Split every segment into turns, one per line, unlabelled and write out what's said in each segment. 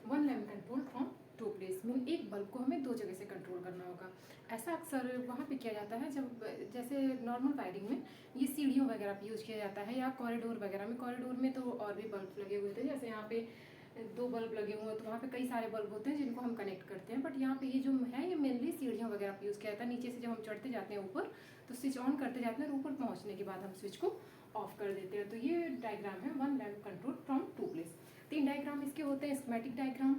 One lamp control from two place mean एक bulb को हमें दो जगह से कंट्रोल करना होगा। ऐसा अक्सर वहाँ पे किया जाता है जब जैसे नॉर्मल वायरिंग में ये सीढ़ियों वगैरह पे यूज़ किया जाता है, या कॉरिडोर वगैरह में। कॉरिडोर में तो और भी बल्ब लगे हुए थे, जैसे यहाँ पे दो बल्ब लगे हुए हैं तो वहाँ पे कई सारे बल्ब होते हैं जिनको हम कनेक्ट करते हैं। बट यहाँ पे ये जो है ये मेनली सीढ़ियों वगैरह पे यूज़ किया जाता है। नीचे से जब हम चढ़ते जाते हैं ऊपर तो स्विच ऑन करते जाते हैं और ऊपर पहुँचने के बाद हम स्विच को ऑफ कर देते हैं। तो ये डायग्राम है one lamp control from two place. 3 diagram इसके होते हैं, schematic diagram,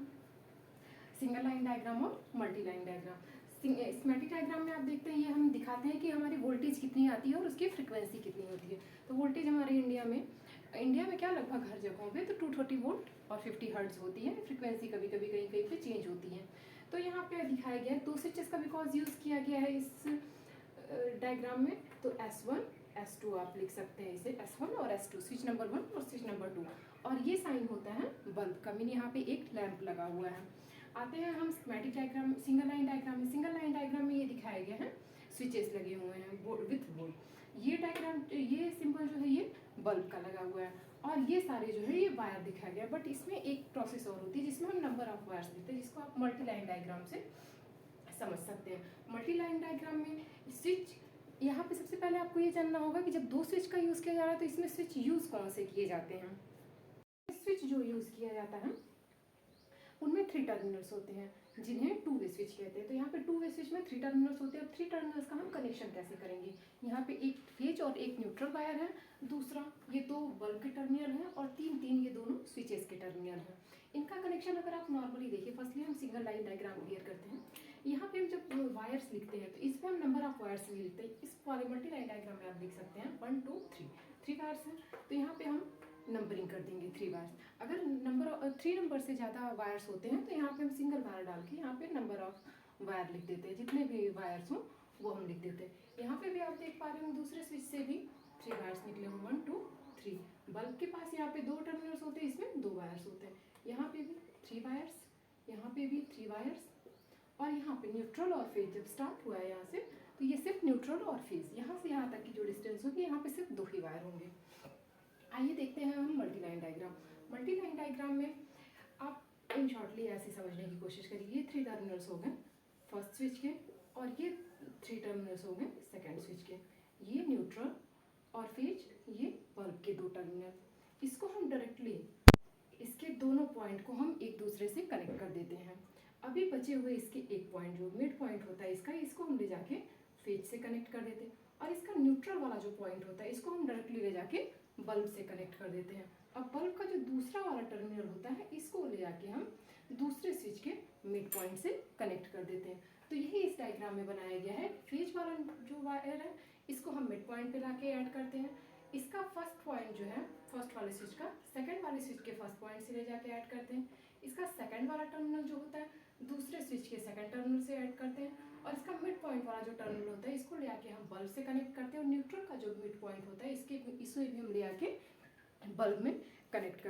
single line diagram और multi line diagram. Schematic diagram में आप देखते हैं ये हम दिखाते हैं कि हमारी वोल्टेज कितनी आती है और उसकी फ्रिक्वेंसी कितनी होती है। तो वोल्टेज हमारे इंडिया में क्या लगभग हर जगहों पे तो 230 वोल्ट और 50 हर्ट्ज होती है। फ्रिक्वेंसी कभी कभी कहीं कहीं पे चेंज होती है। तो यहाँ पे दिखाया गया है 2 स्विचेस का बिकॉज यूज़ किया गया है इस डायग्राम में। तो S1 S2 आप लिख सकते हैं इसे, S1 और S2, स्विच नंबर 1 और स्विच नंबर 2। और ये साइन होता है बल्ब का, मीन यहाँ पे एक लैंप लगा हुआ है। आते हैं हम schematic diagram, single line diagram में। सिंगल लाइन डायग्राम में ये दिखाया गया है स्विचेस लगे हुए हैं विथ बोर्ड। ये डायग्राम, ये सिंबल जो है ये बल्ब का लगा हुआ है और ये सारे जो है ये वायर दिखाया गया। बट इसमें एक प्रोसेस और होती है जिसमें हम नंबर ऑफ वायर्स लिखते हैं, जिसको आप मल्टी लाइन डायग्राम से समझ सकते हैं। मल्टी लाइन डायग्राम में स्विच, यहाँ पे सबसे पहले आपको ये जानना होगा कि जब 2 स्विच का यूज़ किया जा रहा है तो इसमें स्विच यूज़ कौन से किए जाते हैं। स्विच जो यूज़ किया जाता है उनमें 3 टर्मिनल्स होते हैं जिन्हें 2 वे स्विच कहते हैं। तो यहाँ पे 2 वे स्विच में 3 टर्मिनल्स होते हैं। 3 टर्मिनल्स का हम कनेक्शन कैसे करेंगे। यहाँ पे एक फेज और एक न्यूट्रल वायर है, दूसरा ये 2 बल्ब के टर्मिनल हैं और 3 ये दोनों स्विचेस के टर्मिनल हैं। इनका कनेक्शन अगर आप नॉर्मली देखिए, फर्स्टली हम सिंगल लाइन डायग्राम क्लियर करते हैं। यहाँ पे हम जब वायर्स लिखते हैं तो इस पर हम नंबर ऑफ वायर्स नहीं लिखते। इस वाले मल्टी लाइन डायग्राम में आप लिख सकते हैं 1 2 3 वायर्स हैं तो यहाँ पे हम नंबरिंग कर देंगे 3 वायर्स। अगर 3 नंबर से ज़्यादा वायर्स होते हैं तो यहाँ पे हम सिंगल वायर डाल के यहाँ पे नंबर ऑफ वायर लिख देते हैं, जितने भी वायर्स हों वो हम लिख देते हैं। यहाँ पे भी आप देख पा रहे हो दूसरे स्विच से भी 3 वायर्स निकले हों, 1 2 3। बल्ब के पास यहाँ पे 2 टर्मिनल्स होते हैं, इसमें 2 वायर्स होते हैं। यहाँ पे भी 3 वायर्स, यहाँ पे भी 3 वायर्स और यहाँ पे न्यूट्रल और फेज जब स्टार्ट हुआ है यहाँ से तो ये सिर्फ न्यूट्रल और फेज, यहाँ से यहाँ तक की जो डिस्टेंस होगी यहाँ पे सिर्फ 2 ही वायर होंगे। आइए देखते हैं हम multi line diagram. Multi line diagram में आप इन शॉर्टली ऐसे समझने की कोशिश करिए। ये 3 टर्मिनल्स हो गए फर्स्ट स्विच के और ये 3 टर्मिनल्स हो गए सेकेंड स्विच के। ये न्यूट्रल और फेज, ये बल्ब के 2 टर्मिनल। इसको हम डायरेक्टली इसके दोनों पॉइंट को हम एक दूसरे से कनेक्ट कर देते हैं। अभी बचे हुए इसके एक पॉइंट जो मिड पॉइंट होता है इसका, इसको हम ले जाके फेज से कनेक्ट कर देते हैं और इसका न्यूट्रल वाला जो पॉइंट होता है इसको हम डायरेक्टली ले जाके बल्ब से कनेक्ट कर देते हैं। अब बल्ब का जो दूसरा वाला टर्मिनल होता है इसको ले जाके हम दूसरे स्विच के मिड पॉइंट से कनेक्ट कर देते हैं। तो यही इस डायग्राम में बनाया गया है। फेज वाला जो वायर है इसको हम मिड पॉइंट पे लाके ऐड करते हैं। इसका फर्स्ट पॉइंट जो है फर्स्ट वाले स्विच का सेकंड वाले स्विच के फर्स्ट पॉइंट से ले जाके ऐड करते हैं। इसका सेकंड वाला टर्मिनल जो होता है दूसरे स्विच के सेकंड टर्मिनल से ऐड करते हैं और इसका मिड पॉइंट वाला जो टर्मिनल होता है इसको ले आके हम बल्ब से कनेक्ट करते हैं और न्यूट्रल का जो मिड पॉइंट होता है इसे भी हम ले आके बल्ब में कनेक्ट करते हैं।